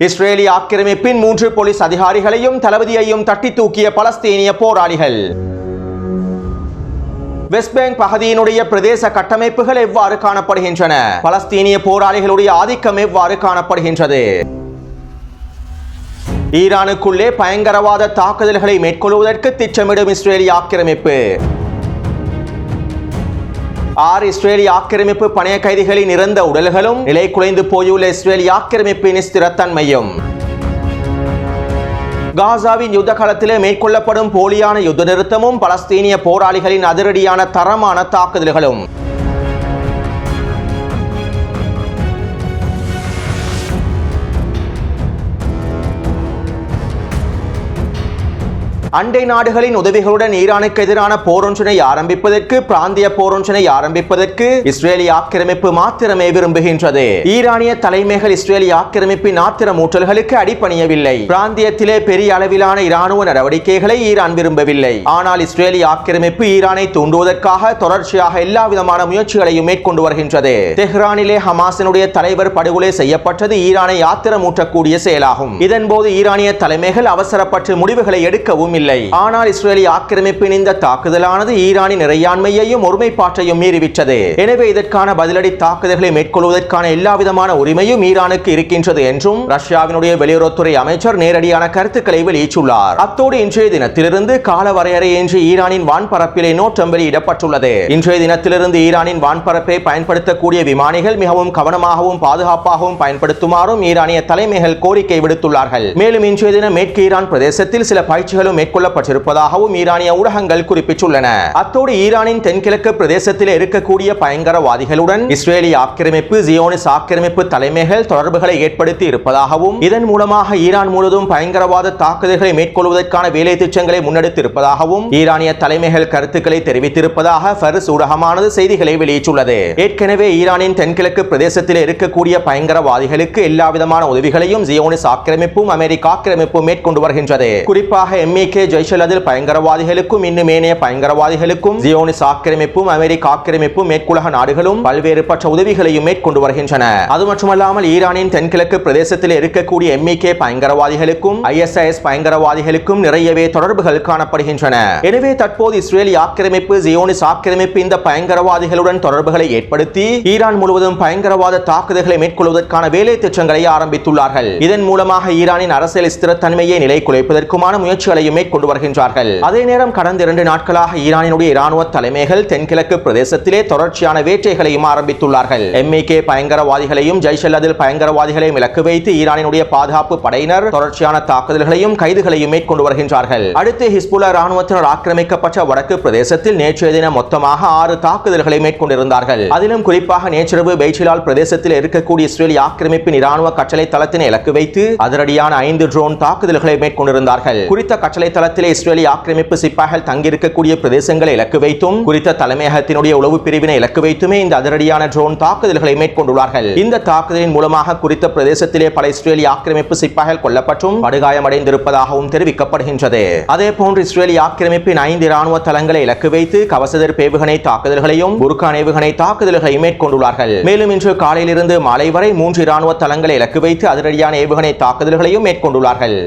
இஸ்ரேலிய ஆக்கிரமிப்பின் 3 போலீஸ் அதிகாரிகளையும் தளபதியையும் தட்டி தூக்கிய பலஸ்தீனிய போராளிகள். வெஸ்ட் பேங்க் பகுதியினுடைய பிரதேச கட்டமைப்புகள் எவ்வாறு காணப்படுகின்றன? பலஸ்தீனிய போராளிகளுடைய ஆதிக்கம் எவ்வாறு காணப்படுகின்றது? ஈரானுக்குள்ளே பயங்கரவாத தாக்குதல்களை மேற்கொள்வதற்கு திட்டமிடும் இஸ்ரேலிய ஆக்கிரமிப்பு. 6 இஸ்ரேலிய ஆக்கிரமிப்பு பணைய கைதிகளின் இறந்த உடல்களும் நிலை குலைந்து போயுள்ள இஸ்ரேலிய ஆக்கிரமிப்பின் ஸ்திரத்தன்மையும். காசாவின் யுத்த காலத்திலே மேற்கொள்ளப்படும் போலியான யுத்த நிறுத்தமும் பலஸ்தீனிய போராளிகளின் அதிரடியான தரமான தாக்குதல்களும். அண்டை நாடுகளின் உதவிகளுடன் ஈரானுக்கு எதிரான போரொன்றினை ஆரம்பிப்பதற்கு, பிராந்திய போரொன்றினை ஆரம்பிப்பதற்கு இஸ்ரேலிய ஆக்கிரமிப்பு மாத்திரமே விரும்புகின்றது. ஈரானிய தலைமைகள் இஸ்ரேலிய ஆக்கிரமிப்பின் ஆத்திரமூட்டல்களுக்கு அடிபணியவில்லை. பிராந்தியத்திலே பெரிய அளவிலான இராணுவ நடவடிக்கைகளை ஈரான் விரும்பவில்லை. ஆனால் இஸ்ரேலிய ஆக்கிரமிப்பு ஈரானை தூண்டுவதற்காக தொடர்ச்சியாக எல்லா விதமான முயற்சிகளையும் மேற்கொண்டு வருகின்றது. தெஹ்ரானிலே ஹமாஸினுடைய தலைவர் படுகொலை செய்யப்பட்டது ஈரானை ஆத்திரமூட்டக்கூடிய செயலாகும். இதன்போது ஈரானிய தலைமைகள் அவசரப்பட்டு முடிவுகளை எடுக்கவும் இல்லை. ஆனால் இஸ்ரேலிய ஆக்கிரமிப்பின் இந்த தாக்குதலானது ஈரானின் இறையாண்மையையும் ஒருமைப்பாட்டையும் மீறிவிட்டது. எனவே இதற்கான பதிலடி தாக்குதல்களை மேற்கொள்வதற்கான எல்லா விதமான உரிமையும் ஈரானுக்கு இருக்கின்றது என்றும் ரஷ்யாவினுடைய வெளியுறவுத்துறை அமைச்சர் நேரடியான கருத்துக்களை வெளியிட்டுள்ளார். அத்தோடு இன்றைய தினத்திலிருந்து கால வரையறையின்றி ஈரானின் வான்பரப்பிலே நோட்டம் வெளியிடப்பட்டுள்ளது. இன்றைய தினத்திலிருந்து ஈரானின் வான்பரப்பை பயன்படுத்தக்கூடிய விமானிகள் மிகவும் கவனமாகவும் பாதுகாப்பாகவும் பயன்படுத்துமாறும் ஈரானிய தலைமைகள் கோரிக்கை விடுத்துள்ளார்கள். மேலும் இன்றைய தினம் மேற்கு ஈரான் பிரதேசத்தில் சில பயிற்சிகளும் கொள்ளப்பட்டிருப்பதாகவும் ஈரானிய ஊடகங்கள் குறிப்பிட்டுள்ளன. அத்தோடு ஈரானின் தென்கிழக்கு பிரதேசத்தில் இருக்கக்கூடிய பயங்கரவாதிகளுடன் இஸ்ரேலிய ஆக்கிரமிப்பு, ஜியோனிஸ்ட் ஆக்கிரமிப்பு தலைமைகள் தொடர்புகளை ஏற்படுத்தி இருப்பதாகவும் இதன் மூலமாக ஈரான் முழுவதும் பயங்கரவாத தாக்குதல்களை மேற்கொள்வதற்கான வேலை திட்டங்களை முன்னெடுத்திருப்பதாகவும் ஈரானிய தலைமைகள் கருத்துக்களை தெரிவித்திருப்பதாக ஃபர்ஸ் ஊடகமானது செய்திகளை வெளியிட்டுள்ளது. ஏற்கனவே ஈரானின் தென்கிழக்கு பிரதேசத்தில் இருக்கக்கூடிய பயங்கரவாதிகளுக்கு எல்லா விதமான உதவிகளையும் ஜியோனிஸ்ட் ஆக்கிரமிப்பும் அமெரிக்க ஆக்கிரமிப்பும் மேற்கொண்டு வருகின்றது. குறிப்பாக MEK ஜெய்ஷல் பயங்கரவாதிகளுக்கும் இன்னும் ஏனைய பயங்கரவாதிகளுக்கும் ஜியோனிஸ்ட் ஆக்கிரமிப்பும் அமெரிக்க ஆக்கிரமிப்பும் மேற்குலக நாடுகளும் பல்வேறு பற்ற உதவிகளையும் மேற்கொண்டு வருகின்றன. அது மட்டுமல்லாமல் ஈரானின் தென்கிழக்கு பிரதேசத்தில் இருக்கக்கூடிய MEK பயங்கரவாதிகளுக்கும் ISIS பயங்கரவாதிகளுக்கும் நிறையவே தொடர்புகள் காணப்படுகின்றன. எனவே தற்போது இஸ்ரேலிய ஆக்கிரமிப்பு, ஜியோனிஸ்ட் ஆக்கிரமிப்பு இந்த பயங்கரவாதிகளுடன் தொடர்புகளை ஏற்படுத்தி ஈரான் முழுவதும் பயங்கரவாத தாக்குதல்களை மேற்கொள்வதற்கான வேலை திட்டங்களை ஆரம்பித்துள்ளார்கள். இதன் மூலமாக ஈரானின் அரசியல் ஸ்திரத்தன்மையை நிலை குலைப்பதற்குமான முயற்சிகளையும் மேற்கொண்டு வருகின்றார்கள். அதே நேரம் கடந்த 2 நாட்களாக ஈரானினுடைய இராணுவ தலைமைகள் தென்கிழக்கு பிரதேசத்திலே தொடர்ச்சியான வேட்டைகளையும் ஆரம்பித்துள்ளார்கள். MEK பயங்கரவாதிகளையும் ஜெய்ஷல் பயங்கரவாதிகளையும் இலக்கு வைத்து ஈரானினுடைய பாதுகாப்பு படையினர் தொடர்ச்சியான தாக்குதல்களையும் கைதுகளையும் மேற்கொண்டு வருகின்றார்கள். அடுத்து ஹிஸ்புல்லா இராணுவத்தினர் ஆக்கிரமிக்கப்பட்ட வடக்கு பிரதேசத்தில் நேற்றைய தினம் மொத்தமாக 6 தாக்குதல்களை மேற்கொண்டிருந்தார்கள். அதிலும் குறிப்பாக நேற்றிரவு பெய்ச்சிலால் பிரதேசத்தில் இருக்கக்கூடிய இஸ்ரேலிய ஆக்கிரமிப்பின் இராணுவ கட்டளை தளத்தினை இலக்கு வைத்து அதிரடியான 5 ட்ரோன் தாக்குதல்களை மேற்கொண்டிருந்தார்கள். குறித்த கட்டளை தளத்திலே இஸ்ரேலிய ஆக்கிரமிப்பு சிப்பாய்கள் தங்கியிருக்கக்கூடிய பிரதேசங்களை இலக்கு வைத்தும் குறித்த தலைமையகத்தினுடைய உளவு பிரிவினை இலக்கு வைத்துமே இந்த அதிரடியான ட்ரோன் தாக்குதல்களை மேற்கொண்டுள்ளார்கள். இந்த தாக்குதலின் மூலமாக குறித்த பிரதேசத்திலே பல இஸ்ரேலிய ஆக்கிரமிப்பு சிப்பாய்கள் கொல்லப்பட்டும் படுகாயமடைந்திருப்பதாகவும் தெரிவிக்கப்படுகின்றது. அதே போன்று இஸ்ரேலிய ஆக்கிரமிப்பின் 5 இராணுவ தளங்களை இலக்கு வைத்து கவசதர் பேவுகணை தாக்குதல்களையும் புர்கான் ஏவுகணை தாக்குதல்களையும் மேற்கொண்டுள்ளார்கள். மேலும் இன்று காலையிலிருந்து மாலை வரை 3 இராணுவ தளங்களை இலக்கு வைத்து அதிரடியான ஏவுகணை தாக்குதல்களையும் மேற்கொண்டுள்ளார்கள்.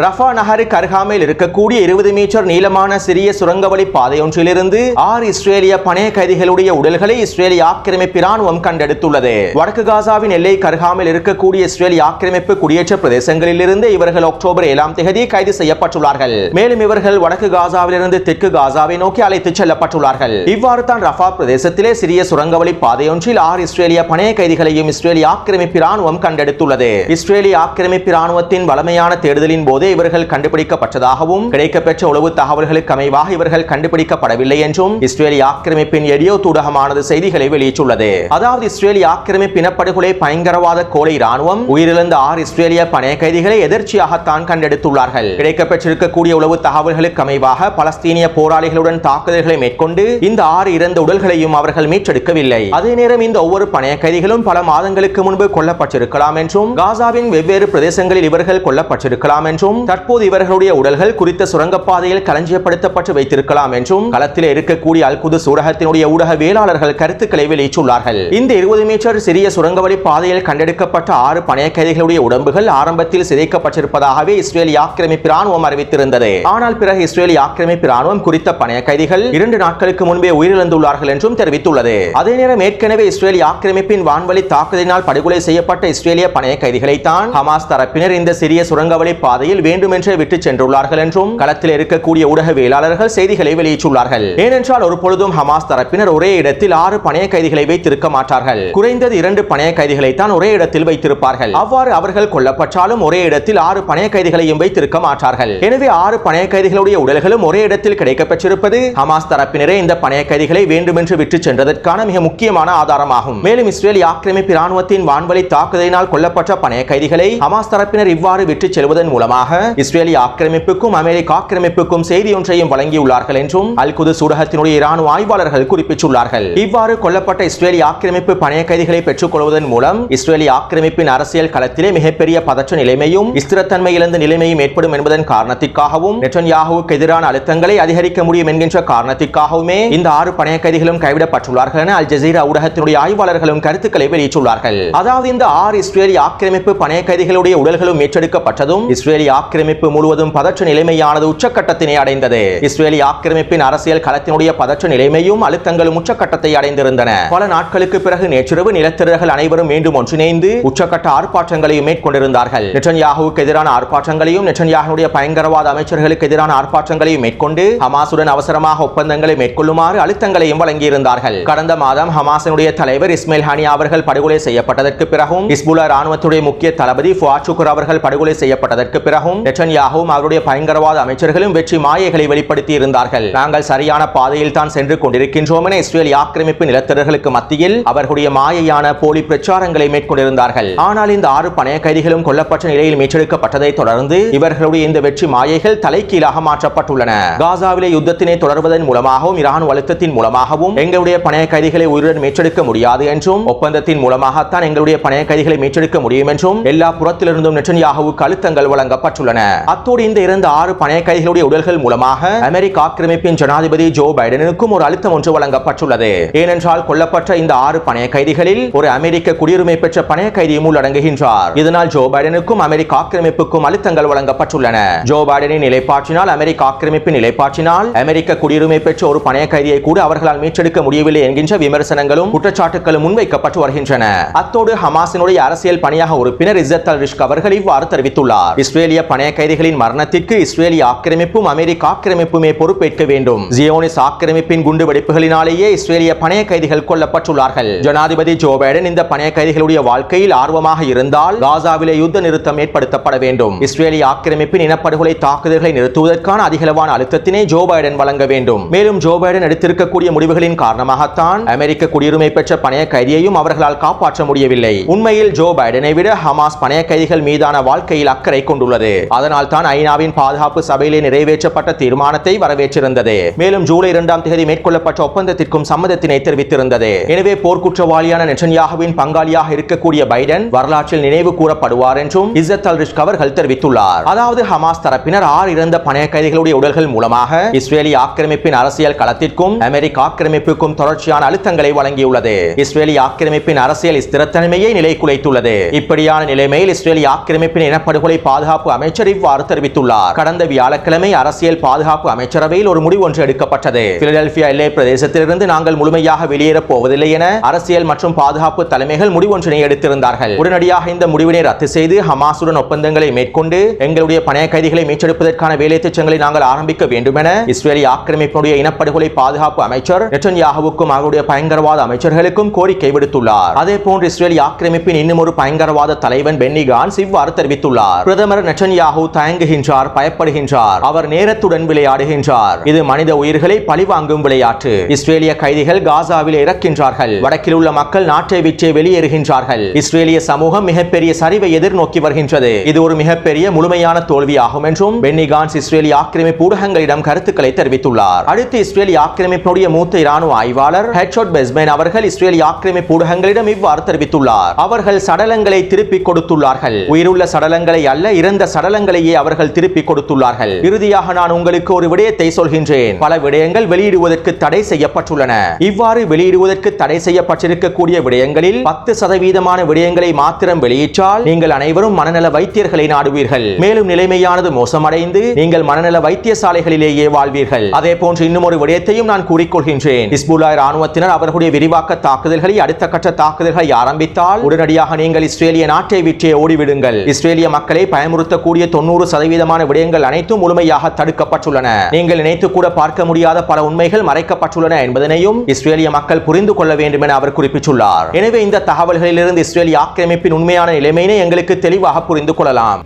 ரஃபா நகருக்கு அருகாமையில் இருக்கக்கூடிய 20 மீட்டர் நீளமான சிறிய சுரங்கவழி பாதையொன்றிலிருந்து 6 இஸ்ரேலிய பணைய கைதிகளுடைய உடல்களை இஸ்ரேலிய ஆக்கிரமிப்பு இராணுவம் கண்டெடுத்துள்ளது. வடக்கு காசாவின் எல்லைக்கு அருகாமையில் இருக்கக்கூடிய இஸ்ரேலிய ஆக்கிரமிப்பு குடியேற்ற பிரதேசங்களிலிருந்து இவர்கள் அக்டோபர் 7ஆம் தேதி கைது செய்யப்பட்டுள்ளார்கள். மேலும் இவர்கள் வடக்கு காசாவிலிருந்து தெற்கு காசாவை நோக்கி அழைத்துச் செல்லப்பட்டுள்ளார்கள். இவ்வாறு தான் ரஃபா பிரதேசத்திலே சிறிய சுரங்கவழி பாதையொன்றில் 6 இஸ்ரேலிய பணைய கைதிகளையும் இஸ்ரேலிய ஆக்கிரமிப்பு இராணுவம் கண்டெடுத்துள்ளது. இஸ்ரேலிய ஆக்கிரமிப்பு இராணுவத்தின் வளமையான தேடுதலின் போது இவர்கள் கண்டுபிடிக்கப்பட்டதாகவும் கிடைக்கப்பெற்ற உளவு தகவல்களுக்கு அமைவாக இவர்கள் கண்டுபிடிக்கப்படவில்லை என்றும் இஸ்ரேலிய ஆக்கிரமிப்பின் எடியோ ஊடகமானது செய்திகளை வெளியிட்டுள்ளது. அதாவது இஸ்ரேலிய ஆக்கிரமிப்பு இனப்படுகொலை பயங்கரவாத கோலை இராணுவம் உயிரிழந்த 6 இஸ்ரேலிய பணைய கைதிகளை எதிர்ச்சியாகத்தான் கண்டெடுத்துள்ளார்கள். கிடைக்கப்பெற்றிருக்கக்கூடிய உளவு தகவல்களுக்கு அமைவாக பலஸ்தீனிய போராளிகளுடன் தாக்குதல்களை மேற்கொண்டு இந்த 6 இறந்த உடல்களையும் அவர்கள் மீட்டெடுக்கவில்லை. அதே நேரம் இந்த ஒவ்வொரு பணைய கைதிகளும் பல மாதங்களுக்கு முன்பு கொல்லப்பட்டிருக்கலாம் என்றும் காசாவின் வெவ்வேறு பிரதேசங்களில் இவர்கள் கொல்லப்பட்டிருக்கலாம் என்றும் என்றும் தற்போது இவர்களுடைய உடல்கள் குறித்த சுரங்கப்பாதையில் களஞ்சியப்படுத்தப்பட்டு வைத்திருக்கலாம் என்றும் களத்தில் இருக்கக்கூடிய அல்-குதுஸ் ஊடகத்தினுடைய ஊடகவியலாளர்கள் கருத்துக்களை வெளியிட்டுள்ளார்கள். இந்த 20 மீட்டர் சிறிய சுரங்கவழி பாதையில் கண்டெடுக்கப்பட்ட 6 பணைய கைதிகளுடைய உடம்புகள் ஆரம்பத்தில் சிதைக்கப்பட்டிருப்பதாகவே இஸ்ரேலிய ஆக்கிரமிப்பு ராணுவம் அறிவித்திருந்தது. ஆனால் பிறகு இஸ்ரேலிய ஆக்கிரமிப்பு ராணுவம் குறித்த பணைய கைதிகள் 2 நாட்களுக்கு முன்பே உயிரிழந்துள்ளார்கள் என்றும் தெரிவித்துள்ளது. அதே நேரம் ஏற்கனவே இஸ்ரேலிய ஆக்கிரமிப்பின் வான்வழி தாக்குதலினால் படுகொலை செய்யப்பட்ட இஸ்ரேலிய பணைய கைதிகளை தான் ஹமாஸ் தரப்பினர் இந்த சிறிய சுரங்கவழி பாதையில் வேண்டுமென்றே விட்டு சென்றுள்ளார்கள் என்றும் களத்தில் இருக்கக்கூடிய ஊடகவியலாளர்கள் செய்திகளை வெளியிட்டுள்ளார்கள். ஏனென்றால் ஒரு பொழுதும் ஹமாஸ் தரப்பினர் ஒரே இடத்தில் 6 பணைய கைதிகளை வைத்திருக்க மாட்டார்கள். குறைந்தது 2 பணைய கைதிகளை தான் ஒரே இடத்தில் வைத்திருப்பார்கள். அவ்வாறு அவர்கள் கொல்லப்பட்டாலும் ஒரே இடத்தில் 6 பணைய கைதிகளையும் வைத்திருக்க மாட்டார்கள். எனவே 6 பணைய கைதிகளுடைய உடல்களும் ஒரே இடத்தில் கிடைக்கப்பெற்றிருப்பது ஹமாஸ் தரப்பினரே இந்த பணைய கைதிகளை வேண்டுமென்று விட்டு சென்றதற்கான மிக முக்கியமான ஆதாரமாகும். மேலும் இஸ்ரேலிய ஆக்கிரமிப்பு ராணுவத்தின் வான்வழி தாக்குதலினால் கொல்லப்பட்ட பணைய கைதிகளை ஹமாஸ் தரப்பினர் இவ்வாறு விட்டு செல்வதன் மூலமாக இஸ்ரேலிய ஆக்கிரமிப்புக்கும் அமெரிக்க ஆக்கிரமிப்புக்கும் செய்தி ஒன்றையும் வழங்கியுள்ளார்கள் என்றும் அல்-குதுஸ் ஊடகத்தினுடைய இராணுவ ஆய்வாளர்கள் குறிப்பிட்டுள்ளார்கள். இவ்வாறு கொல்லப்பட்ட இஸ்ரேலிய ஆக்கிரமிப்பு பணைய கைதிகளை பெற்றுக் கொள்வதன் மூலம் இஸ்ரேலிய ஆக்கிரமிப்பின் அரசியல் களத்திலே மிகப்பெரிய பதற்ற நிலைமையும் ஸ்திரத்தன்மை இழந்த நிலைமையும் ஏற்படும் என்பதன் காரணத்திற்காகவும் நெட்டன்யாஹுவுக்கு எதிரான அழுத்தங்களை அதிகரிக்க முடியும் என்கின்ற காரணத்திற்காகவுமே இந்த 6 பணைய கைதிகளும் கைவிடப்பட்டுள்ளார்கள் என அல் ஜசீரா ஊடகத்தினுடைய ஆய்வாளர்களும் கருத்துக்களை வெளியிட்டுள்ளார்கள். அதாவது இந்த 6 இஸ்ரேலிய ஆக்கிரமிப்பு பணைய கைதிகளுடைய உடல்களும் மீட்டெடுக்கப்பட்டதும் இஸ்ரேலிய ஆக்கிரமிப்பு முழுவதும் பதற்ற நிலைமையானது உச்சக்கட்டத்தினை அடைந்தது. இஸ்ரேலிய ஆக்கிரமிப்பின் அரசியல் களத்தினுடைய பதற்ற நிலைமையும் அழுத்தங்களும் உச்சக்கட்டத்தை அடைந்திருந்தன. பல நாட்களுக்கு பிறகு நேற்றிரவு நிலத்திரர்கள் அனைவரும் மீண்டும் ஒன்றிணைந்து உச்சக்கட்ட ஆர்ப்பாட்டங்களையும் மேற்கொண்டிருந்தார்கள். நெட்டன்யாஹுவுக்கு எதிரான ஆர்ப்பாட்டங்களையும் நெட்டன்யாஹுவுடைய பயங்கரவாத அமைச்சர்களுக்கு எதிரான ஆர்ப்பாட்டங்களையும் மேற்கொண்டு ஹமாசுடன் அவசரமாக ஒப்பந்தங்களை மேற்கொள்ளுமாறு அழுத்தங்களையும் வழங்கியிருந்தார்கள். கடந்த மாதம் ஹமாஸினுடைய தலைவர் இஸ்மாயில் ஹானியா அவர்கள் படுகொலை செய்யப்பட்டதற்கு பிறகும் ஹிஸ்புல்லா ராணுவத்துடைய முக்கிய தளபதி ஃபுஆத் ஷுக்குர் அவர்கள் படுகொலை செய்யப்பட்டதற்கு பிறகும் நெட்டன்யாஹுவும் அவருடைய பயங்கரவாத அமைச்சர்களும் வெற்றி மாயைகளை வெளிப்படுத்தி இருந்தார்கள். நாங்கள் சரியான பாதையில் தான் சென்று கொண்டிருக்கின்றோம் என இஸ்ரேலிய ஆக்கிரமிப்பு நிலத்தரர்களுக்கு மத்தியில் அவர்களுடைய மாயையான போலி பிரச்சாரங்களை மேற்கொண்டிருந்தார்கள். ஆனால் இந்த 6 பணைய கைதிகளும் கொல்லப்பட்ட நிலையில் மீட்டெடுக்கப்பட்டதை தொடர்ந்து இவர்களுடைய இந்த வெற்றி மாயைகள் தலைகீழாக மாற்றப்பட்டுள்ளன. காசாவிலே யுத்தத்தினை தொடர்வதன் மூலமாகவும் இராணுவ அழுத்தத்தின் மூலமாகவும் எங்களுடைய பணைய கைதிகளை உயிருடன் மீட்டெடுக்க முடியாது என்றும் ஒப்பந்தத்தின் மூலமாகத்தான் எங்களுடைய பணைய கைதிகளை மீட்டெடுக்க முடியும் என்றும் எல்லா புறத்திலிருந்தும் நெட்டன்யாஹுவுக்கு அழுத்தங்கள் வழங்கப்பட்டுள்ளன. அத்தோடு இந்த 6 பணைய கைதிகளுடைய உடல்கள் மூலமாக அமெரிக்க ஆக்கிரமிப்பின் ஜனாதிபதி ஜோ பைடனுக்கும் ஒரு அழுத்தம் ஒன்று வழங்கப்பட்டுள்ளது. ஏனென்றால் கொல்லப்பட்ட இந்த 6 பணைய கைதிகளில் ஒரு அமெரிக்க குடியுரிமை பெற்ற பணைய கைதியும் உள்ளடங்குகின்றார். இதனால் ஜோ பைடனுக்கும் அமெரிக்க ஆக்கிரமிப்புக்கும் அழுத்தங்கள் வழங்கப்பட்டுள்ளன. ஜோ பைடனின் நிலைப்பாட்டினால் அமெரிக்க ஆக்கிரமிப்பின் நிலைப்பாட்டினால் அமெரிக்க குடியுரிமை பெற்ற ஒரு பணைய கைதியை கூட அவர்களால் மீட்டெடுக்க முடியவில்லை என்கின்ற விமர்சனங்களும் குற்றச்சாட்டுகளும் முன்வைக்கப்பட்டு வருகின்றன. அத்தோடு ஹமாஸினுடைய அரசியல் பணியாக உறுப்பினர் இஸ்ஸத் அல்-ரிஷ்க் அவர்கள் இவ்வாறு தெரிவித்துள்ளார். இஸ்ரேலிய பணைய கைதிகளின் மரணத்திற்கு இஸ்ரேலிய ஆக்கிரமிப்பும் அமெரிக்க ஆக்கிரமிப்புமே பொறுப்பேற்க வேண்டும். ஜியோனிஸ் ஆக்கிரமிப்பின் குண்டு வெடிப்புகளினாலேயே இஸ்ரேலிய பணைய கைதிகள் கொல்லப்பட்டுள்ளார்கள். ஜனாதிபதி ஜோ பைடன் இந்த பணைய கைதிகளுடைய வாழ்க்கையில் ஆர்வமாக இருந்தால் காசாவிலே யுத்த நிறுத்தம் ஏற்படுத்தப்பட வேண்டும். இஸ்ரேலிய ஆக்கிரமிப்பின் இனப்படுகொலை தாக்குதல்களை நிறுத்துவதற்கான அதிகளவான அழுத்தத்தினை ஜோ பைடன் வழங்க வேண்டும். மேலும் ஜோ பைடன் எடுத்திருக்கக்கூடிய முடிவுகளின் காரணமாகத்தான் அமெரிக்க குடியுரிமை பெற்ற பணைய கைதியையும் அவர்களால் காப்பாற்ற முடியவில்லை. உண்மையில் ஜோ பைடனை விட ஹமாஸ் பணைய கைதிகள் மீதான வாழ்க்கையில் அக்கறை கொண்டுள்ளது. அதனால் தான் ஐநாவின் பாதுகாப்பு சபையிலே நிறைவேற்றப்பட்ட தீர்மானத்தை வரவேற்றிருந்தது. மேலும் ஜூலை 2ஆம் தேதி மேற்கொள்ளப்பட்ட ஒப்பந்தத்திற்கும் சம்மதத்தினை தெரிவித்திருந்தது. எனவே போர்க்குற்றவாளியான நெட்டன்யாஹுவின் பங்காளியாக இருக்கக்கூடிய பைடன் வரலாற்றில் நினைவு கூறப்படுவார் என்றும் இஸ்ஸத் அல்-ரிஷ்க் அவர்கள் தெரிவித்துள்ளார். அதாவது ஹமாஸ் தரப்பினர் 6 இறந்த பணைய கைதிகளுடைய உடல்கள் மூலமாக இஸ்ரேலிய ஆக்கிரமிப்பின் அரசியல் களத்திற்கும் அமெரிக்க ஆக்கிரமிப்புக்கும் தொடர்ச்சியான அழுத்தங்களை வழங்கியுள்ளது. இஸ்ரேலிய ஆக்கிரமிப்பின் அரசியல் ஸ்திரத்தன்மையை நிலைகுலைத்துள்ளது. இப்படியான நிலைமையில் இஸ்ரேலிய ஆக்கிரமிப்பின் இனப்படுகொலை பாதுகாப்பு அமைச்சர் இவ்வாறு தெரிவித்துள்ளார். கடந்த வியாழக்கிழமை அரசியல் பாதுகாப்பு அமைச்சரவையில் ஒரு முடிவு ஒன்று எடுக்கப்பட்டது. பிலடெல்பியா எல்லை பிரதேசத்திலிருந்து நாங்கள் முழுமையாக வெளியேறப் போவதில்லை என அரசியல் மற்றும் பாதுகாப்பு தலைமைகள் முடிவொன்றினை எடுத்திருந்தார்கள். உடனடியாக இந்த முடிவினை ரத்து செய்து ஹமாசுடன் ஒப்பந்தங்களை மேற்கொண்டு எங்களுடைய பணைய கைதிகளை மீட்டெடுப்பதற்கான வேலை திட்டங்களை நாங்கள் ஆரம்பிக்க வேண்டும் என இஸ்ரேலிய ஆக்கிரமிப்பினுடைய இனப்படுகொலை பாதுகாப்பு அமைச்சர் நெட்டன்யாஹுவுக்கும் அவருடைய பயங்கரவாத அமைச்சர்களுக்கும் கோரிக்கை விடுத்துள்ளார். அதே போன்று இஸ்ரேலிய ஆக்கிரமிப்பின் இன்னும் ஒரு பயங்கரவாத தலைவன் பென்னி கான்ஸ் இவ்வாறு தெரிவித்துள்ளார். பிரதமர் நெட்டன்யாஹு தயங்குகின்றார், பயப்படுகின்றார், அவர் நேரத்துடன் விளையாடுகின்றார். இது மனித உயிர்களை பழிவாங்கும் விளையாட்டு. இஸ்ரேலிய கைதிகள் காசாவில் இறக்கின்றார்கள். வடக்கில் உள்ள மக்கள் நாட்டை விட்டு வெளியேறுகின்றார்கள். இஸ்ரேலிய சமூகம் மிகப்பெரிய சரிவை எதிர்நோக்கி வருகின்றது. இது ஒரு மிகப்பெரிய முழுமையான தோல்வியாகும் என்றும் பென்னி கான்ஸ் இஸ்ரேலிய ஆக்கிரமிப்பு ஊடகங்களிடம் கருத்துக்களை தெரிவித்துள்ளார். அடுத்து இஸ்ரேலிய ஆக்கிரமிப்பினுடைய மூத்த இராணுவ ஆய்வாளர் ஹெட்சோட் பெஸ்மேன் அவர்கள் இஸ்ரேலிய ஆக்கிரமிப்பு ஊடகங்களிடம் இவ்வாறு தெரிவித்துள்ளார். அவர்கள் சடலங்களை திருப்பிக் கொடுத்துள்ளார்கள். உயிருள்ள சடலங்களை அல்ல, இறந்த சடலங்களை சடலங்களையே அவர்கள் திருப்பிக் கொடுத்துள்ளார்கள். இறுதியாக நான் உங்களுக்கு ஒரு விடயத்தை சொல்கின்றேன். பல விடயங்கள் வெளியிடுவதற்கு தடை செய்யப்பட்டுள்ளன. இவ்வாறு வெளியிடுவதற்கு தடை செய்யப்பட்டிருக்கக்கூடிய விடயங்களில் 10% விடயங்களை மாத்திரம் வெளியிட்டால் நீங்கள் அனைவரும் மனநல வைத்தியர்களை நாடுவீர்கள். மேலும் நிலைமையானது மோசமடைந்து நீங்கள் மனநல வைத்தியசாலைகளிலேயே வாழ்வீர்கள். அதே போன்று இன்னும் ஒரு விடயத்தையும் நான் கூறிக்கொள்கின்றேன். ஹிஸ்புல்லாஹ் ராணுவத்தினர் அவர்களுடைய விரிவாக்க தாக்குதல்களை அடுத்த கட்ட தாக்குதல்களை ஆரம்பித்தால் உடனடியாக நீங்கள் இஸ்ரேலிய நாட்டை விட்டே ஓடிவிடுங்கள். இஸ்ரேலிய மக்களை பயமுறுத்தக்கூடிய 90% விடயங்கள் அனைத்தும் முழுமையாக தடுக்கப்பட்டுள்ளன. நீங்கள் நினைத்து கூட பார்க்க முடியாத பல உண்மைகள் மறைக்கப்பட்டுள்ளன என்பதனையும் இஸ்ரேலிய மக்கள் புரிந்து கொள்ள வேண்டும் என அவர் குறிப்பிட்டுள்ளார். எனவே இந்த தகவல்களிலிருந்து இஸ்ரேலிய ஆக்கிரமிப்பின் உண்மையான நிலைமையினை எங்களுக்கு தெளிவாக புரிந்து கொள்ளலாம்.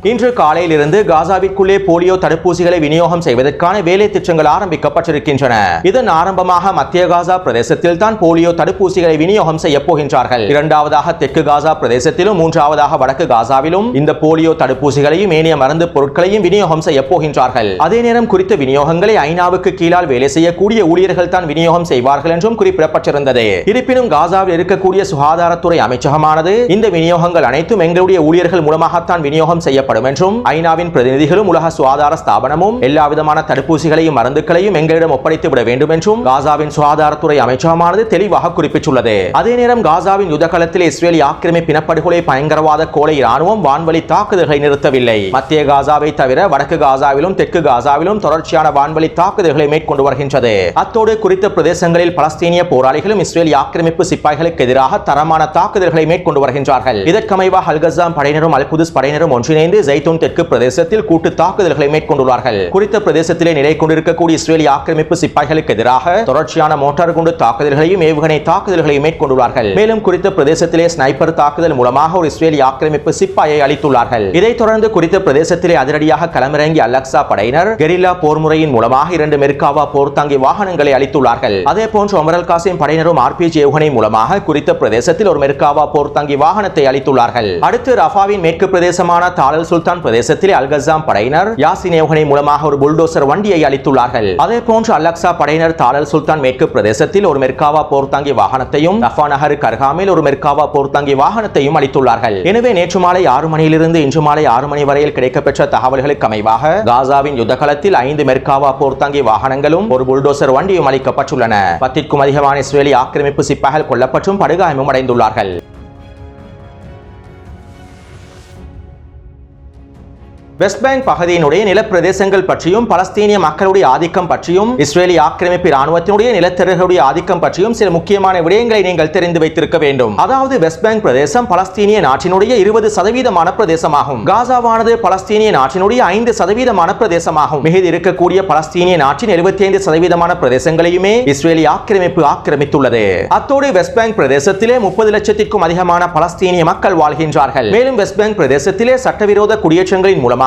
இன்று காலையிலிருந்து காசாவிற்குள்ளே போலியோ தடுப்பூசிகளை விநியோகம் செய்வதற்கான வேலை திட்டங்கள் ஆரம்பிக்கப்பட்டிருக்கின்றன. இதன் ஆரம்பமாக மத்திய காசா பிரதேசத்தில் தான் போலியோ தடுப்பூசிகளை விநியோகம் செய்ய போகின்றார்கள். இரண்டாவதாக தெற்கு காசா பிரதேசத்திலும் மூன்றாவதாக வடக்கு காசாவிலும் இந்த போலியோ தடுப்பூசிகளையும் ஏனைய மருந்து பொருட்களையும் விநியோகம் செய்ய போகின்றார்கள். அதே நேரம் குறித்த விநியோகங்களை ஐநாவுக்கு கீழால் வேலை செய்யக்கூடிய ஊழியர்கள் தான் விநியோகம் செய்வார்கள் என்றும் குறிப்பிடப்பட்டிருந்தது. இருப்பினும் காசாவில் இருக்கக்கூடிய சுகாதாரத்துறை அமைச்சகமானது இந்த விநியோகங்கள் அனைத்தும் எங்களுடைய ஊழியர்கள் மூலமாகத்தான் விநியோகம் செய்யப்படும் என்றும் ஐநாவின் பிரதிநிதிகளும் உலக சுகாதார ஸ்தாபனமும் எல்லா விதமான தடுப்பூசிகளையும் மருந்துகளையும் எங்களிடம் ஒப்படைத்து விட வேண்டும் என்றும் காசாவின் சுகாதாரத்துறை அமைச்சகமானது தெளிவாக குறிப்பிட்டுள்ளது. அதே நேரம் காசாவின் யுத்த காலத்தில் இஸ்ரேலிய ஆக்கிரமிப்பு இனப்படுகொலை பயங்கரவாத கோலை ராணுவம் வான்வழி தாக்குதல்களை நிறுத்தவில்லை. மத்திய காசாவை தவிர வடக்கு காசாவிலும் தெற்கு காசாவிலும் தொடர்ச்சியான வான்வழி தாக்குதல்களை மேற்கொண்டு வருகின்றது. அத்தோடு குறித்த பிரதேசங்களில் பலஸ்தீனிய போராளிகளும் இஸ்ரேலிய ஆக்கிரமிப்பு சிப்பாய்களுக்கு எதிராக தரமான தாக்குதல்களை மேற்கொண்டு வருகின்றார்கள். இதற்கமைவாக அல்-கஸாம் படையினரும் அல்-குதுஸ் படையினரும் ஒன்றிணைந்து ஜைத்தூன் தெற்கு பிரதேசத்தில் கூட்டு தாக்குதல்களை மேற்கொண்டுள்ளார்கள். குறித்த பிரதேசத்திலே நிலை கொண்டிருக்கக்கூடிய இஸ்ரேலிய ஆக்கிரமிப்பு சிப்பாய்களுக்கு எதிராக தொடர்ச்சியான மோட்டார் குண்டு தாக்குதல்களையும் ஏவுகணை தாக்குதல்களையும் மேற்கொண்டுள்ளார்கள். மேலும் குறித்த பிரதேசத்திலே ஸ்னைப்பர் தாக்குதல் மூலமாக ஒரு இஸ்ரேலிய ஆக்கிரமிப்பு சிப்பாயை அழித்துள்ளார்கள். இதைத் தொடர்ந்து குறித்த பிரதேசத்திலே அதிரடியாக களமிறங்கிய அல்-அக்ஸா படையினர் கெரில்லா போர் முறையின் மூலமாக 2 மெர்காவா போர்த்தாங்கி வாகனங்களை அழித்துள்ளார்கள். அதே போன்று ஒமர் அல் காசிம் படையினரும் ஆர்பிஜி ஏவுகணை மூலமாக குறித்த பிரதேசத்தில் ஒரு மெர்காவா போர்த்தாங்கி வாகனத்தை அழித்துள்ளார்கள். அடுத்து ரஃபாவின் மேற்கு பிரதேசமான தாலல் சுல்தான் பிரதேசத்தில் அல்-கஸாம் படையினர் யாசின் ஏவுகணை மூலமாக ஒரு புல்டோசர் வண்டியை அளித்துள்ளார்கள். அதே போன்று அல்-அக்ஸா படையினர் தாலல் சுல்தான் மேற்கு பிரதேசத்தில் ஒரு மெர்காவா போர்த்தாங்கி வாகனத்தையும் ரஃபா நகருக்கு அருகாமையில் ஒரு மெர்காவா போர்த்தாங்கி வாகனத்தையும் அளித்துள்ளார்கள். எனவே நேற்று மாலை 6 மணியிலிருந்து இன்று மாலை 6 மணி வரையில் கிடைக்கப்பெற்ற தகவல்களுக்கு அமைவாக காசாவின் யுத்த காலத்தில் 5 மெர்காவா போர்த்தாங்கி வாகனங்களும் ஒரு புல்டோசர் வண்டியும் அளிக்கப்பட்டுள்ளன. 10க்கும் அதிகமான இஸ்ரேலிய ஆக்கிரமிப்பு சிப்பாய்கள் கொல்லப்பட்டும் படுகாயமும் அடைந்துள்ளார்கள். வெஸ்ட் பேங்க் பகுதியினுடைய நிலப்பிரதேசங்கள் பற்றியும் பலஸ்தீனிய மக்களுடைய ஆதிக்கம் பற்றியும் இஸ்ரேலிய ஆக்கிரமிப்பு ராணுவத்தினுடைய நிலத்தரர்களுடைய ஆதிக்கம் பற்றியும் சில முக்கியமான விடயங்களை நீங்கள் தெரிந்து வைத்திருக்க வேண்டும். அதாவது வெஸ்ட் பேங்க் பிரதேசம் பலஸ்தீனிய நாட்டினுடைய 20% பிரதேசமாகும். காசாவானது பலஸ்தீனிய நாட்டினுடைய 5% பிரதேசமாகும். மிகுதி இருக்கக்கூடிய பலஸ்தீனிய நாட்டின் 75% பிரதேசங்களையுமே இஸ்ரேலிய ஆக்கிரமிப்பு ஆக்கிரமித்துள்ளது. அத்தோடு வெஸ்ட் பேங்க் பிரதேசத்திலே 30 லட்சத்திற்கும் அதிகமான பலஸ்தீனிய மக்கள் வாழ்கின்றார்கள். மேலும் வெஸ்ட் பேங்க் பிரதேசத்திலே சட்டவிரோத குடியேற்றங்களின் மூலமாக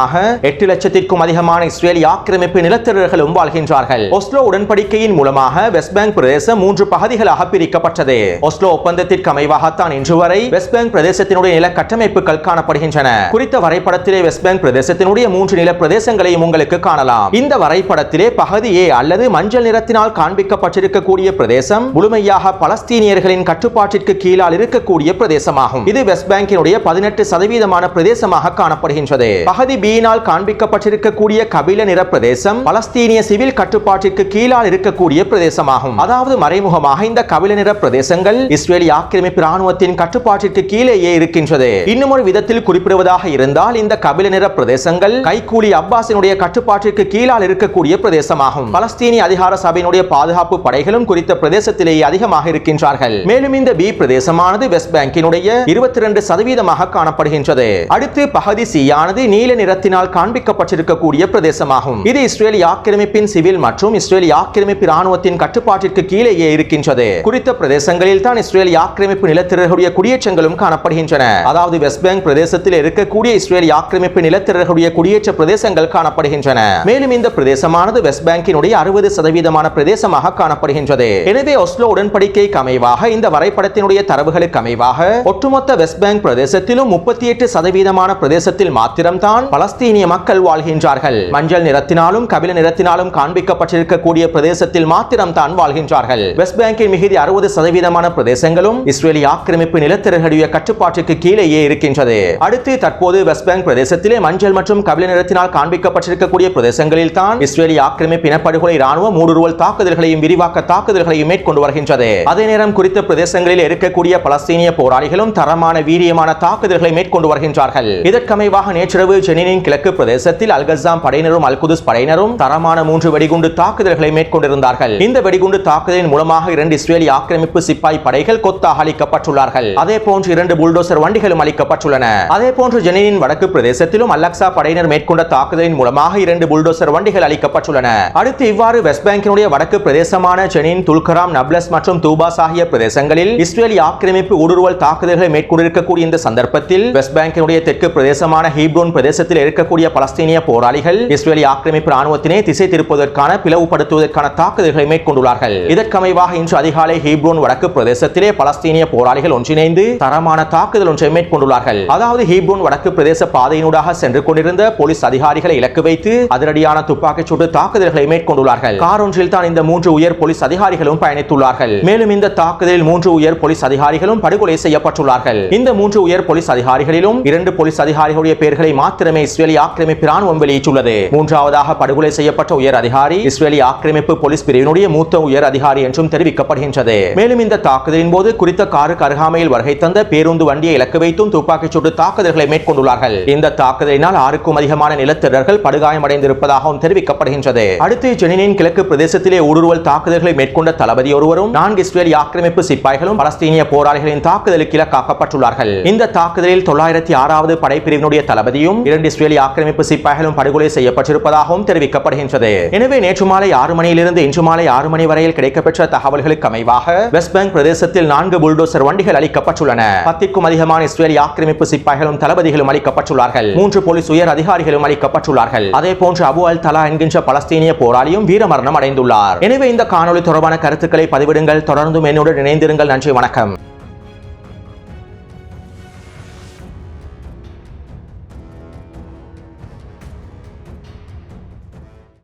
8 லட்சத்திற்கும் அதிகமான இஸ்ரேலிய ஆக்கிரமிப்பு நிலத்தரர்களும் வாழ்கின்றார்கள். ஒஸ்லோ உடன்படிக்கையின் மூலமாக வெஸ்ட் பேங்க் பிரதேசம் 3 பகுதிகளாக பிரிக்கப்பட்டது. ஒஸ்லோ ஒப்பந்தத்திற்கு அமைவாகத்தான் இன்று வரை வெஸ்ட் பேங்க் பிரதேசத்தினுடைய நில கட்டமைப்புகள் காணப்படுகின்றன. குறித்த வரைபடத்திலே வெஸ்ட் பேங்க் பிரதேசத்தினுடைய 3 நில பிரதேசங்களையும் உங்களுக்கு காணலாம். இந்த வரைபடத்திலே பகுதி A அல்லது மஞ்சள் நிறத்தினால் காண்பிக்கப்பட்டிருக்கக்கூடிய பிரதேசம் முழுமையாக பலஸ்தீனியர்களின் கட்டுப்பாட்டிற்கு கீழால் இருக்கக்கூடிய பிரதேசமாகும். இது வெஸ்ட் பேங்கினுடைய 18% பிரதேசமாக காணப்படுகின்றது. பகுதி B யினால் காண்பிக்கப்பட்டிருக்கக்கூடிய கபில நிற பிரதேசம் பலஸ்தீனிய சிவில் கட்டுப்பாட்டிற்கு கீழால் இருக்கக்கூடிய பிரதேசமாகும். அதாவது மறைமுகமாக இந்த கபில நிற பிரதேசங்கள் இஸ்ரேலிய ஆக்கிரமிப்பு ராணுவத்தின் கட்டுப்பாட்டிற்கு கீழேயே இருக்கின்றது. இன்னும் ஒரு விதத்தில் குறிப்பிடுவதாக இருந்தால் இந்த கபில நிற பிரதேசங்கள் கைகூலி அப்பாஸினுடைய கட்டுப்பாட்டிற்கு கீழால் இருக்கக்கூடிய பிரதேசமாகும். பலஸ்தீனிய அதிகார சபையினுடைய பாதுகாப்பு படைகளும் குறித்த பிரதேசத்திலேயே அதிகமாக இருக்கின்றார்கள். மேலும் இந்த B பிரதேசமானது வெஸ்ட் பேங்கினுடைய 22% காணப்படுகின்றது. அடுத்து பகுதி C ஆனது நீல நிறத்தினால் காண்பிக்கப்பட்டிருக்கக்கூடிய பிரதேசமாகும். இது இஸ்ரேலிய ஆக்கிரமிப்பின் சிவில் மற்றும் இஸ்ரேலிய ஆக்கிரமிப்பு ராணுவத்தின் கட்டுப்பாட்டிற்கு கீழேயே இருக்கின்றது. குறித்த பிரதேசங்களில் தான் இஸ்ரேலிய ஆக்கிரமிப்பு நிலத்திரர்களுடைய குடியேற்றங்களும் காணப்படுகின்றன. அதாவது வெஸ்ட் பேங்க் பிரதேசத்தில் இருக்கக்கூடிய இஸ்ரேலிய ஆக்கிரமிப்பு நிலத்திரர்களுடைய குடியேற்ற பிரதேசங்கள் காணப்படுகின்றன. மேலும் இந்த பிரதேசமானது வெஸ்ட் பேங்கினுடைய 60% பிரதேசமாக காணப்படுகின்றது. எனவே ஒஸ்லோ உடன்படிக்கைக்கு அமைவாக இந்த வரைபடத்தினுடைய தரவுகளுக்கு அமைவாக ஒட்டுமொத்த வெஸ்ட் பேங்க் பிரதேசத்திலும் 38% பிரதேசத்தில் மாத்திரம்தான் பலஸ்தீனிய மக்கள் வாழ்கின்றார்கள். மஞ்சள் நிறத்தினாலும் கபில நிறத்தினாலும் காண்பிக்கப்பட்டிருக்கக்கூடிய பிரதேசத்தில் மாத்திரம் தான் வாழ்கின்றார்கள். வெஸ்ட் பேங்கின் மிகுதி 60% பிரதேசங்களும் இஸ்ரேலிய ஆக்கிரமிப்பு நிலத்தரகடைய கட்டுப்பாட்டுக்கு கீழேயே இருக்கின்றது. அடுத்து தற்போது வெஸ்ட் பேங்க் பிரதேசத்திலே மஞ்சள் மற்றும் கபில நிறத்தினால் காண்பிக்கப்பட்டிருக்கக்கூடிய பிரதேசங்களில் தான் இஸ்ரேலிய ஆக்கிரமிப்பு இனப்படுகொலை ராணுவம் ஊடுருவல் தாக்குதல்களையும் விரிவாக்க தாக்குதல்களையும் மேற்கொண்டு வருகின்றது. அதே நேரம் குறித்த பிரதேசங்களில் இருக்கக்கூடிய பலஸ்தீனிய போராளிகளும் தரமான வீரியமான தாக்குதல்களை மேற்கொண்டு வருகின்றார்கள். இதற்கமைவாக நேற்றிரவு ஜெனினின் கிழக்கு பிரதேசத்தில் அல்-கஸ்ஸாம் படையினரும் அல்-குதுஸ் படையினரும் தரமான 3 வெடிகுண்டு தாக்குதல்களை மேற்கொண்டிருந்தார்கள். இந்த வெடிகுண்டு தாக்குதலின் மூலமாக 2 இஸ்ரேலிய ஆக்கிரமிப்பு சிப்பாய் படைகள் கொத்தாக அளிக்கப்பட்டுள்ளார்கள். அதே போன்று 2 புல்டோசர் வண்டிகளும் அளிக்கப்பட்டுள்ளன. அதே போன்று ஜெனினின் வடக்கு பிரதேசத்திலும் அல்-அக்ஸா படையினர் மேற்கொண்ட தாக்குதலின் மூலமாக 2 புல்டோசர் வண்டிகள் அளிக்கப்பட்டுள்ளன. அடுத்து இவ்வாறு வெஸ்ட் பேங்கினுடைய வடக்கு பிரதேசமான ஜெனின், துல்கராம், நப்லஸ் மற்றும் தூபாஸ் ஆகிய பிரதேசங்களில் இஸ்ரேலிய ஆக்கிரமிப்பு ஊடுருவல் தாக்குதல்களை மேற்கொண்டிருக்கக்கூடிய இந்த சந்தர்ப்பத்தில் வெஸ்ட் பேங்கினுடைய தெற்கு பிரதேசமான ஹீப்ரோன் பிரதேசத்தில் இருக்கக்கூடிய பலஸ்தீனிய போராளிகள் இஸ்ரேலிய ஆக்கிரமிப்பு ராணுவத்தினை திசை திருப்புவதற்கான பிளவுபடுத்துவதற்கான தாக்குதல்களை மேற்கொண்டுள்ளார்கள். இதற்கமைவாக இன்று அதிகாலை ஹீப்ரோன் வடக்கு பிரதேசத்திலே பலஸ்தீனிய போராளிகள் ஒன்றிணைந்து தரமான தாக்குதல் ஒன்றை மேற்கொண்டுள்ளார்கள். அதாவது ஹீப்ரோன் வடக்கு பிரதேச பாதையினூடாக சென்று கொண்டிருந்த போலீஸ் அதிகாரிகளை இலக்கு வைத்து அதிரடியான துப்பாக்கிச் சூட்டு தாக்குதல்களை மேற்கொண்டுள்ளார்கள். கார் ஒன்றில் தான் இந்த 3 உயர் போலீஸ் அதிகாரிகளும் பயணித்துள்ளார்கள். மேலும் இந்த தாக்குதலில் 3 உயர் போலீஸ் அதிகாரிகளும் படுகொலை செய்யப்பட்டுள்ளார்கள். இந்த 3 உயர் போலீஸ் அதிகாரிகளிலும் 2 போலீஸ் அதிகாரிகளுடைய பெயர்களை மாத்திரமே இஸ்ரேலிய ஆக்கிரமிப்பு ராணுவம் வெளியிட்டுள்ளது. மூன்றாவதாக படுகொலை செய்யப்பட்ட உயர் அதிகாரி இஸ்ரேலிய ஆக்கிரமிப்பு போலீஸ் பிரிவினுடைய மூத்த உயர் அதிகாரி என்றும் தெரிவிக்கப்படுகின்றது. மேலும் இந்த தாக்குதலின் போது குறித்த காருக்கு அருகாமையில் வருகை தந்த பேருந்து வண்டியை இலக்கு வைத்தும் துப்பாக்கிச் சூட்டு தாக்குதல்களை மேற்கொண்டுள்ளார்கள். இந்த தாக்குதலினால் 6க்கும் அதிகமான நிலத்தரகர்கள் படுகாயமடைந்திருப்பதாகவும் தெரிவிக்கப்படுகின்றது. அடுத்து ஜெனினின் கிழக்கு பிரதேசத்திலே ஊடுருவல் தாக்குதல்களை மேற்கொண்ட தளபதி ஒருவரும் 4 இஸ்ரேலிய ஆக்கிரமிப்பு சிப்பாய்களும் பலஸ்தீனிய போராளிகளின் தாக்குதலுக்கு இலக்காக்கப்பட்டுள்ளார்கள். இந்த தாக்குதலில் 906வது படைப்பிரிவினுடைய தளபதியும் 2 இஸ்ரேலிய ஆக்கிரமிப்பு சிப்பாய்களும் படுகொலை செய்யப்பட்டிருப்பதாகவும் தெரிவிக்கப்படுகின்றது. எனவே நேற்று மாலை 6 மணியிலிருந்து இன்று மாலை 6 மணி வரையில் கிடைக்கப்பெற்ற தகவல்களுக்கு அமைவாக வெஸ்ட் பேங்க் பிரதேசத்தில் 4 புல்டோசர் வண்டிகள் அளிக்கப்பட்டுள்ளன. 10க்கும் அதிகமான இஸ்ரேலிய ஆக்கிரமிப்பு சிப்பாய்களும் தளபதிகளும் அளிக்கப்பட்டுள்ளார்கள். 3 போலீஸ் உயர் அதிகாரிகளும் அளிக்கப்பட்டுள்ளார்கள். அதே போன்று அபு அல் தலா என்கின்ற பலஸ்தீனிய போராளியும் வீரமரணம் அடைந்துள்ளார். எனவே இந்த காணொளி தொடர்பான கருத்துக்களை பதிவிடுங்கள். தொடர்ந்தும் என்னுடன் இணைந்திருங்கள். நன்றி, வணக்கம்.